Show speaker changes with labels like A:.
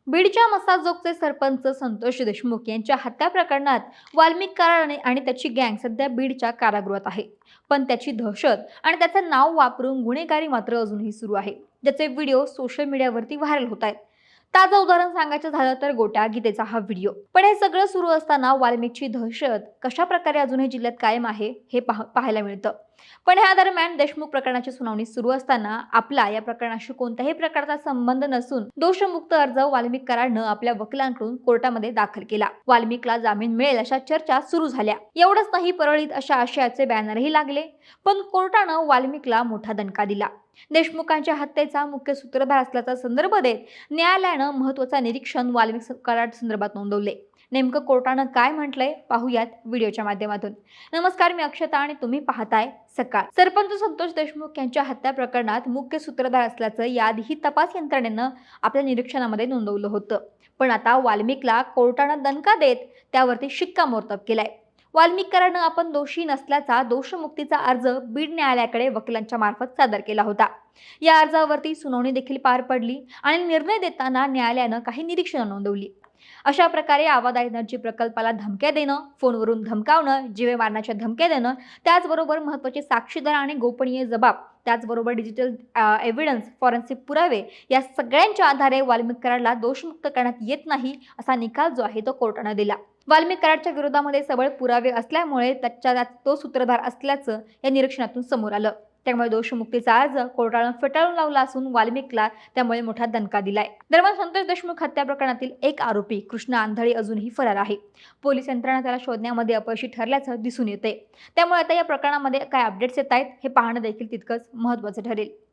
A: बीडच्या मसाजोगचे सरपंच संतोष देशमुख यांच्या हत्या प्रकरणात वाल्मिक कराड आणि त्याची गँग सध्या बीडच्या कारागृहात आहे. पण त्याची दहशत आणि त्याचं नाव वापरून गुन्हेगारी मात्र अजूनही सुरू आहे, ज्याचे व्हिडिओ सोशल मीडियावरती व्हायरल होत आहेत. ताजं उदाहरण सांगायचं झालं तर गोट्या गीतेचा हा व्हिडिओ. पण हे सगळं सुरू असताना वाल्मिकची दहशत कशा प्रकारे अजूनही जिल्ह्यात कायम आहे हे पाहायला मिळतं. पण ह्या दरम्यान देशमुख प्रकरणाची सुनावणी सुरू असताना आपला या प्रकरणाशी कोणत्याही प्रकारचा संबंध नसून दोषमुक्त अर्ज वाल्मिक कराडनं आपल्या वकिलांकडून कोर्टामध्ये दाखल केला. वाल्मिकला जामीन मिळेल अशा चर्चा सुरू झाल्या. एवढंच नाही, परळीत अशा आशयाचे बॅनरही लागले. पण कोर्टानं वाल्मिकला मोठा दणका दिला. देशमुखांच्या हत्येचा मुख्य सूत्रधार असल्याचा संदर्भ देत न्यायालयानं महत्त्वाचं निरीक्षण वाल्मिक कराड संदर्भात नोंदवले. नेमकं कोर्टानं काय म्हटलंय पाहूयात व्हिडिओच्या माध्यमातून. नमस्कार, मी अक्षता आणि तुम्ही पाहताय सकाळ. सरपंच संतोष देशमुख यांच्या हत्या प्रकरणात मुख्य सूत्रधार असल्याचं याआधीही तपास यंत्रणेनं आपल्या निरीक्षणामध्ये नोंदवलं होतं. पण आता वाल्मिकला कोर्टानं दणका देत त्यावरती शिक्कामोर्तब केलाय. वाल्मिक कराडनं आपण दोषी नसल्याचा दोषमुक्तीचा अर्ज बीड न्यायालयाकडे वकिलांच्या मार्फत सादर केला होता. या अर्जावरती सुनावणी देखील पार पडली आणि निर्णय देताना न्यायालयानं काही निरीक्षणं नोंदवली. अशा प्रकारे आवाज एनर्जी प्रकल्पाला धमक्या देणं, फोनवरून धमकावणं, जीवे मारण्याच्या धमक्या देणं, त्याचबरोबर महत्त्वाचे साक्षीदार आणि गोपनीय जबाब, त्याचबरोबर डिजिटल एव्हिडन्स, फॉरेन्सिक पुरावे या सगळ्यांच्या आधारे वाल्मिक कराडला दोषमुक्त करण्यात येत नाही असा निकाल जो आहे तो कोर्टानं दिला. वाल्मिक कराडच्या विरोधामध्ये सबळ पुरावे असल्यामुळे त्याच्या तो सूत्रधार असल्याचं या निरीक्षणातून समोर आलं. त्यामुळे दोषमुक्तीचा अर्ज कोर्टानं फेटाळून लावला असून वाल्मिकला त्यामुळे मोठा दणका दिलाय. दरम्यान संतोष देशमुख हत्या प्रकरणातील एक आरोपी कृष्ण आंधळी अजूनही फरार आहे. पोलीस यंत्रणा त्याला शोधण्यामध्ये अपयशी ठरल्याचं दिसून येते. त्यामुळे आता या प्रकरणामध्ये काय अपडेट्स येत आहेत हे पाहणं देखील तितकंच महत्त्वाचं ठरेल.